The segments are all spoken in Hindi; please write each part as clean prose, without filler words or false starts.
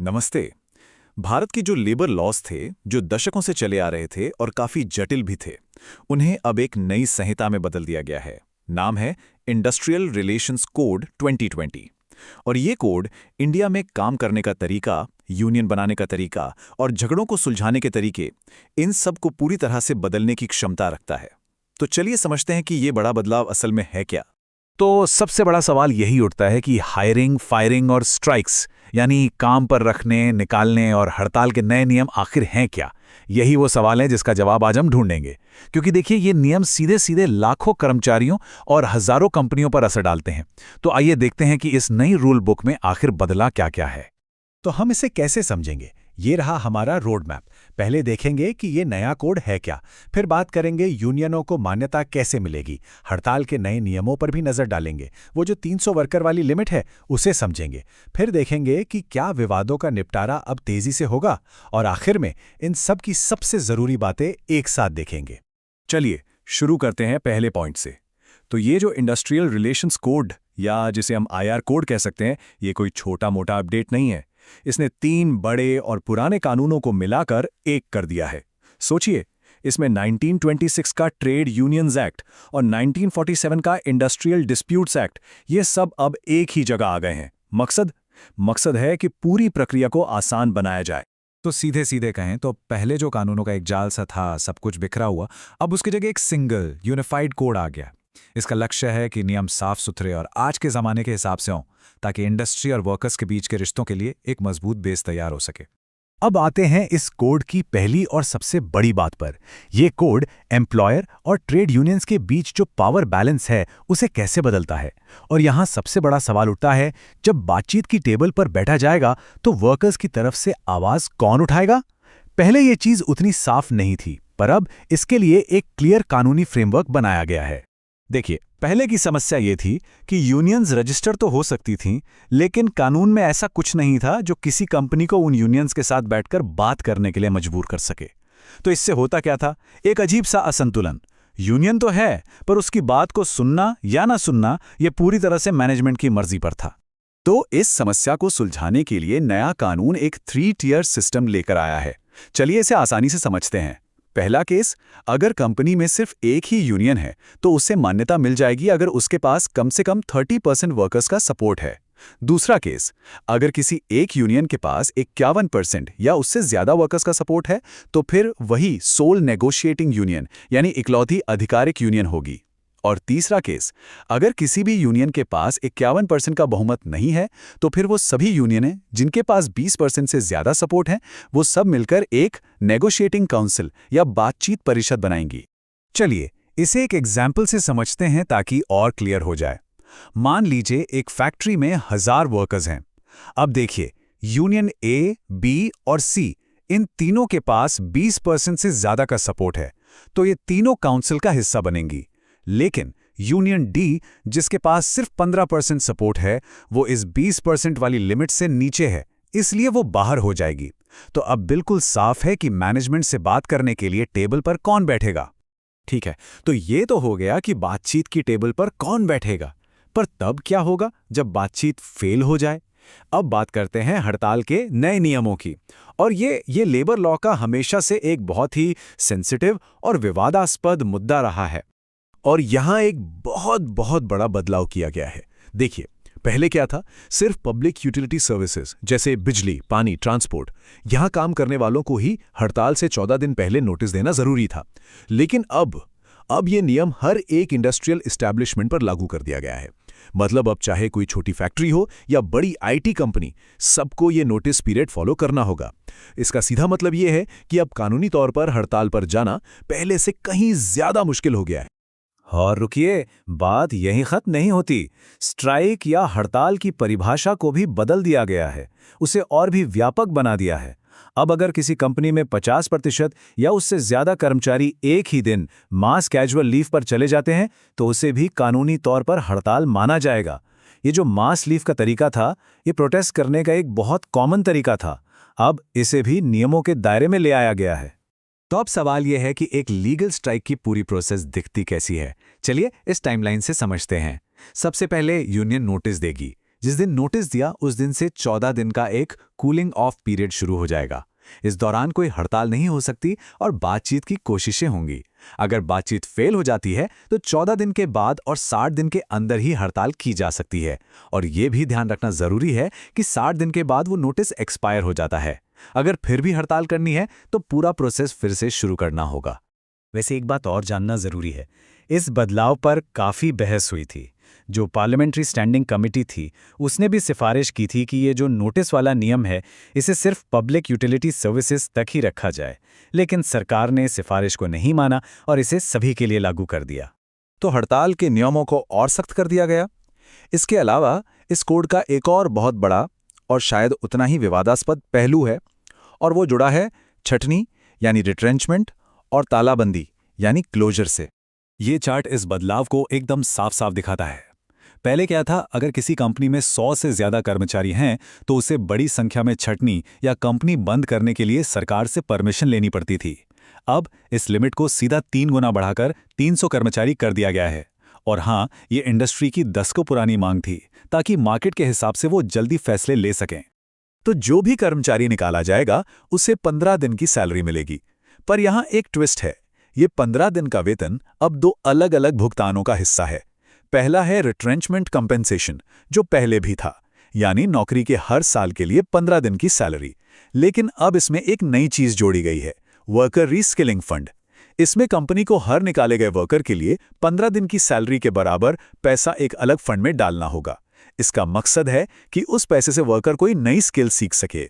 नमस्ते। भारत के जो लेबर लॉज थे, जो दशकों से चले आ रहे थे और काफी जटिल भी थे, उन्हें अब एक नई संहिता में बदल दिया गया है। नाम है इंडस्ट्रियल रिलेशंस कोड 2020। और ये कोड इंडिया में काम करने का तरीका, यूनियन बनाने का तरीका और झगड़ों को सुलझाने के तरीके, इन सब को पूरी तरह से बदलने की क्षमता रखता है। तो चलिए समझते हैं कि ये बड़ा बदलाव असल में है क्या। तो सबसे बड़ा सवाल यही उठता है कि हायरिंग, फायरिंग और स्ट्राइक्स यानी काम पर रखने, निकालने और हड़ताल के नए नियम आखिर हैं क्या? यही वो सवाल है जिसका जवाब आज हम ढूंढेंगे। क्योंकि देखिए, ये नियम सीधे सीधे लाखों कर्मचारियों और हजारों कंपनियों पर असर डालते हैं। तो आइए देखते हैं कि इस नई रूल बुक में आखिर बदला क्या क्या है। तो हम इसे कैसे समझेंगे? ये रहा हमारा रोड मैप। पहले देखेंगे कि ये नया कोड है क्या, फिर बात करेंगे यूनियनों को मान्यता कैसे मिलेगी, हड़ताल के नए नियमों पर भी नजर डालेंगे, वो जो 300 वर्कर वाली लिमिट है उसे समझेंगे, फिर देखेंगे कि क्या विवादों का निपटारा अब तेजी से होगा, और आखिर में इन सब की सबसे जरूरी बातें एक साथ देखेंगे। चलिए शुरू करते हैं पहले पॉइंट से। तो ये जो इंडस्ट्रियल रिलेशंस कोड, या जिसे हम आईआर कोड कह सकते हैं, ये कोई छोटा मोटा अपडेट नहीं है। इसने 3 बड़े और पुराने कानूनों को मिलाकर एक कर दिया है। सोचिए, इसमें 1926 का ट्रेड यूनियंस एक्ट और 1947 का इंडस्ट्रियल डिस्प्यूट्स एक्ट, ये सब अब एक ही जगह आ गए हैं। मकसद है कि पूरी प्रक्रिया को आसान बनाया जाए। तो सीधे सीधे कहें तो पहले जो कानूनों का एक जाल सा था, सब कुछ बिखरा हुआ, अब उसकी जगह एक सिंगल यूनिफाइड कोड आ गया। इसका लक्ष्य है कि नियम साफ सुथरे और आज के ज़माने के हिसाब से हों, ताकि इंडस्ट्री और वर्कर्स के बीच के रिश्तों के लिए एक मजबूत बेस तैयार हो सके। अब आते हैं इस कोड की पहली और सबसे बड़ी बात पर। ये कोड एम्प्लॉयर और ट्रेड यूनियंस के बीच जो पावर बैलेंस है उसे कैसे बदलता है। और यहाँ सबसे बड़ा सवाल उठता है, जब बातचीत की टेबल पर बैठा जाएगा तो वर्कर्स की तरफ से आवाज कौन उठाएगा? पहले ये चीज उतनी साफ नहीं थी, पर अब इसके लिए एक क्लियर कानूनी फ्रेमवर्क बनाया गया है। देखिए, पहले की समस्या ये थी कि यूनियंस रजिस्टर तो हो सकती थीं, लेकिन कानून में ऐसा कुछ नहीं था जो किसी कंपनी को उन यूनियंस के साथ बैठकर बात करने के लिए मजबूर कर सके। तो इससे होता क्या था? एक अजीब सा असंतुलन। यूनियन तो है, पर उसकी बात को सुनना या ना सुनना ये पूरी तरह से मैनेजमेंट की मर्जी पर था। तो इस समस्या को सुलझाने के लिए नया कानून एक 3 टियर सिस्टम लेकर आया है। चलिए इसे आसानी से समझते हैं। पहला केस, अगर कंपनी में सिर्फ एक ही यूनियन है तो उसे मान्यता मिल जाएगी अगर उसके पास कम से कम 30% वर्कर्स का सपोर्ट है। दूसरा केस, अगर किसी एक यूनियन के पास 51% या उससे ज्यादा वर्कर्स का सपोर्ट है तो फिर वही सोल नेगोशिएटिंग यूनियन यानी इकलौती आधिकारिक यूनियन होगी। और तीसरा केस, अगर किसी भी यूनियन के पास 51% का बहुमत नहीं है तो फिर वो सभी यूनियनें जिनके पास 20% से ज्यादा सपोर्ट है, वो सब मिलकर एक नेगोशिएटिंग काउंसिल या बातचीत परिषद बनाएंगी। चलिए इसे एक एग्जाम्पल से समझते हैं ताकि और क्लियर हो जाए। मान लीजिए एक फैक्ट्री में 1000 वर्कर्स हैं। अब देखिए, यूनियन ए, बी और सी, इन तीनों के पास 20% से ज्यादा का सपोर्ट है, तो ये तीनों काउंसिल का हिस्सा बनेंगी। लेकिन यूनियन डी, जिसके पास सिर्फ 15% सपोर्ट है, वो इस 20% वाली लिमिट से नीचे है, इसलिए वो बाहर हो जाएगी। तो अब बिल्कुल साफ है कि मैनेजमेंट से बात करने के लिए टेबल पर कौन बैठेगा। ठीक है, तो ये तो हो गया कि बातचीत की टेबल पर कौन बैठेगा। पर तब क्या होगा जब बातचीत फेल हो जाए? अब बात करते हैं हड़ताल के नए नियमों की। और ये लेबर लॉ का हमेशा से एक बहुत ही सेंसिटिव और विवादास्पद मुद्दा रहा है। और यहाँ एक बहुत बहुत बड़ा बदलाव किया गया है। देखिए, पहले क्या था? सिर्फ पब्लिक यूटिलिटी सर्विसेज जैसे बिजली, पानी, ट्रांसपोर्ट, यहाँ काम करने वालों को ही हड़ताल से 14 दिन पहले नोटिस देना जरूरी था। लेकिन अब ये नियम हर एक इंडस्ट्रियल एस्टैब्लिशमेंट पर लागू कर दिया गया है। मतलब अब चाहे कोई छोटी फैक्ट्री हो या बड़ी आईटी कंपनी, सबको ये नोटिस पीरियड फॉलो करना होगा। इसका सीधा मतलब ये है कि अब कानूनी तौर पर हड़ताल पर जाना पहले से कहीं ज्यादा मुश्किल हो गया है। और रुकिए, बात यहीं खत्म नहीं होती। स्ट्राइक या हड़ताल की परिभाषा को भी बदल दिया गया है, उसे और भी व्यापक बना दिया है। अब अगर किसी कंपनी में 50% या उससे ज्यादा कर्मचारी एक ही दिन मास कैजुअल लीव पर चले जाते हैं तो उसे भी कानूनी तौर पर हड़ताल माना जाएगा। ये जो मास लीव का तरीका था, ये प्रोटेस्ट करने का एक बहुत कॉमन तरीका था। अब इसे भी नियमों के दायरे में ले आया गया है। तो अब सवाल यह है कि एक लीगल स्ट्राइक की पूरी प्रोसेस दिखती कैसी है। चलिए इस टाइमलाइन से समझते हैं। सबसे पहले यूनियन नोटिस देगी, जिस दिन नोटिस दिया उस दिन से 14 दिन का एक कूलिंग ऑफ पीरियड शुरू हो जाएगा। इस दौरान कोई हड़ताल नहीं हो सकती और बातचीत की कोशिशें होंगी। अगर बातचीत फेल हो जाती है तो 14 दिन के बाद और 60 दिन के अंदर ही हड़ताल की जा सकती है। और ये भी ध्यान रखना जरूरी है कि 60 दिन के बाद वो नोटिस एक्सपायर हो जाता है। अगर फिर भी हड़ताल करनी है तो पूरा प्रोसेस फिर से शुरू करना होगा। वैसे एक बात और जानना जरूरी है, इस बदलाव पर काफ़ी बहस हुई थी। जो पार्लियामेंट्री स्टैंडिंग कमेटी थी उसने भी सिफारिश की थी कि ये जो नोटिस वाला नियम है इसे सिर्फ पब्लिक यूटिलिटी सर्विसेज तक ही रखा जाए, लेकिन सरकार ने सिफारिश को नहीं माना और इसे सभी के लिए लागू कर दिया। तो हड़ताल के नियमों को और सख्त कर दिया गया। इसके अलावा इस कोड का एक और बहुत बड़ा और शायद उतना ही विवादास्पद पहलू है, और वो जुड़ा है छटनी यानी रिट्रेंचमेंट और तालाबंदी यानी क्लोजर से। ये चार्ट इस बदलाव को एकदम साफ साफ दिखाता है। पहले क्या था, अगर किसी कंपनी में 100 से ज्यादा कर्मचारी हैं तो उसे बड़ी संख्या में छटनी या कंपनी बंद करने के लिए सरकार से परमिशन लेनी पड़ती थी। अब इस लिमिट को सीधा 3 गुना बढ़ाकर 300 कर्मचारी कर दिया गया है। और हाँ, ये इंडस्ट्री की दशकों पुरानी मांग थी ताकि मार्केट के हिसाब से वो जल्दी फैसले ले सकें। तो जो भी कर्मचारी निकाला जाएगा उसे 15 दिन की सैलरी मिलेगी। पर यहां एक ट्विस्ट है, ये 15 दिन का वेतन अब 2 अलग अलग भुगतानों का हिस्सा है। पहला है रिट्रेंचमेंट कंपेंसेशन, जो पहले भी था, यानी नौकरी के हर साल के लिए 15 दिन की सैलरी। लेकिन अब इसमें एक नई चीज जोड़ी गई है, वर्कर रीस्किलिंग फंड। इसमें कंपनी को हर निकाले गए वर्कर के लिए 15 दिन की सैलरी के बराबर पैसा एक अलग फंड में डालना होगा। इसका मकसद है कि उस पैसे से वर्कर कोई नई स्किल सीख सके।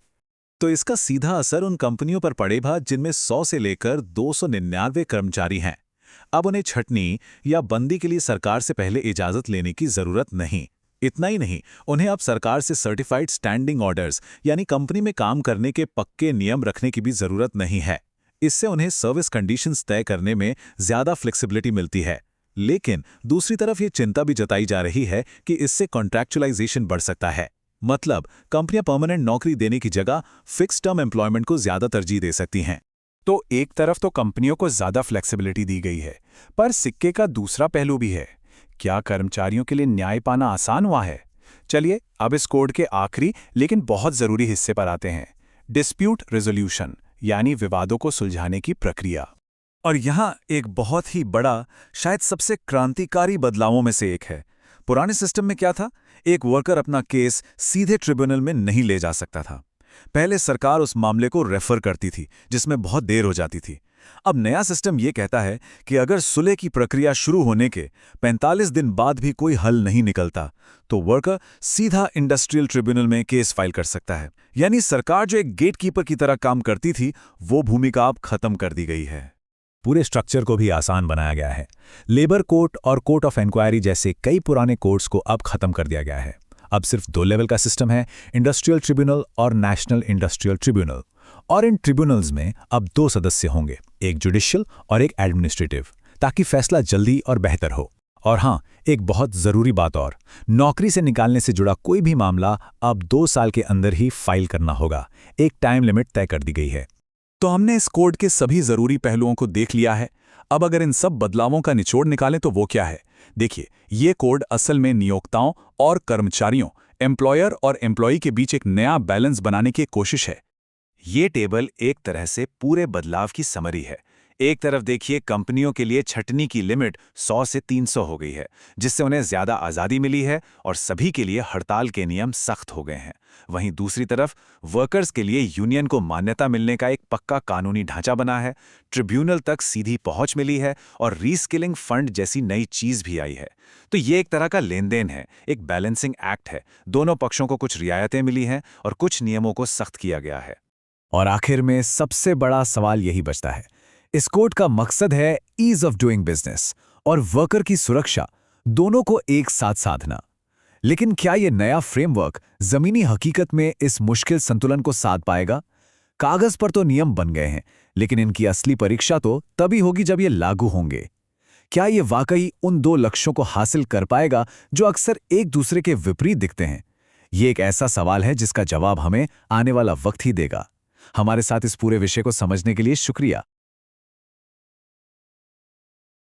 तो इसका सीधा असर उन कंपनियों पर पड़ेगा जिनमें 100 से लेकर 299 कर्मचारी हैं। अब उन्हें छटनी या बंदी के लिए सरकार से पहले इजाजत लेने की जरूरत नहीं। इतना ही नहीं, उन्हें अब सरकार से सर्टिफाइड स्टैंडिंग ऑर्डर्स यानी कंपनी में काम करने के पक्के नियम रखने की भी जरूरत नहीं है। इससे उन्हें सर्विस कंडीशंस तय करने में ज्यादा फ्लेक्सिबिलिटी मिलती है। लेकिन दूसरी तरफ ये चिंता भी जताई जा रही है कि इससे कॉन्ट्रैक्चुअलाइजेशन बढ़ सकता है। मतलब कंपनियां परमानेंट नौकरी देने की जगह फिक्स टर्म एम्प्लॉयमेंट को ज्यादा तरजीह दे सकती हैं। तो एक तरफ तो कंपनियों को ज्यादा फ्लेक्सिबिलिटी दी गई है, पर सिक्के का दूसरा पहलू भी है। क्या कर्मचारियों के लिए न्याय पाना आसान हुआ है? चलिए अब इस कोड के आखिरी लेकिन बहुत जरूरी हिस्से पर आते हैं, डिस्प्यूट रेजोल्यूशन यानी विवादों को सुलझाने की प्रक्रिया। और यहाँ एक बहुत ही बड़ा, शायद सबसे क्रांतिकारी बदलावों में से एक है। पुराने सिस्टम में क्या था, एक वर्कर अपना केस सीधे ट्रिब्यूनल में नहीं ले जा सकता था। पहले सरकार उस मामले को रेफर करती थी, जिसमें बहुत देर हो जाती थी। अब नया सिस्टम ये कहता है कि अगर सुलह की प्रक्रिया शुरू होने के 45 दिन बाद भी कोई हल नहीं निकलता, तो वर्कर सीधा इंडस्ट्रियल ट्रिब्यूनल में केस फाइल कर सकता है। यानी सरकार जो एक गेटकीपर की तरह काम करती थी, वो भूमिका अब खत्म कर दी गई है। पूरे स्ट्रक्चर को भी आसान बनाया गया है। लेबर कोर्ट और कोर्ट ऑफ इंक्वायरी जैसे कई पुराने कोर्ट्स को अब खत्म कर दिया गया है। अब सिर्फ 2 लेवल का सिस्टम है, इंडस्ट्रियल ट्रिब्यूनल और नेशनल इंडस्ट्रियल ट्रिब्यूनल। और इन ट्रिब्यूनल्स में अब 2 सदस्य होंगे, एक जुडिशियल और एक एडमिनिस्ट्रेटिव, ताकि फैसला जल्दी और बेहतर हो। और हाँ, एक बहुत जरूरी बात और, नौकरी से निकालने से जुड़ा कोई भी मामला अब 2 साल के अंदर ही फाइल करना होगा। एक टाइम लिमिट तय कर दी गई है। तो हमने इस कोड के सभी जरूरी पहलुओं को देख लिया है। अब अगर इन सब बदलावों का निचोड़ निकालें तो वो क्या है? देखिए, ये कोड असल में नियोक्ताओं और कर्मचारियों, एम्प्लॉयर और एम्प्लॉई के बीच एक नया बैलेंस बनाने की कोशिश है। ये टेबल एक तरह से पूरे बदलाव की समरी है। एक तरफ देखिए, कंपनियों के लिए छटनी की लिमिट 100 से 300 हो गई है, जिससे उन्हें ज्यादा आज़ादी मिली है और सभी के लिए हड़ताल के नियम सख्त हो गए हैं। वहीं दूसरी तरफ वर्कर्स के लिए यूनियन को मान्यता मिलने का एक पक्का कानूनी ढांचा बना है, ट्रिब्यूनल तक सीधी पहुंच मिली है और रीस्किलिंग फंड जैसी नई चीज भी आई है। तो ये एक तरह का लेन देन है, एक बैलेंसिंग एक्ट है। दोनों पक्षों को कुछ रियायतें मिली हैं और कुछ नियमों को सख्त किया गया है। और आखिर में सबसे बड़ा सवाल यही बचता है, इस कोड का मकसद है ईज ऑफ डूइंग बिजनेस और वर्कर की सुरक्षा, दोनों को एक साथ साधना। लेकिन क्या यह नया फ्रेमवर्क जमीनी हकीकत में इस मुश्किल संतुलन को साध पाएगा? कागज पर तो नियम बन गए हैं, लेकिन इनकी असली परीक्षा तो तभी होगी जब ये लागू होंगे। क्या ये वाकई उन 2 लक्ष्यों को हासिल कर पाएगा जो अक्सर एक दूसरे के विपरीत दिखते हैं? ये एक ऐसा सवाल है जिसका जवाब हमें आने वाला वक्त ही देगा। हमारे साथ इस पूरे विषय को समझने के लिए शुक्रिया।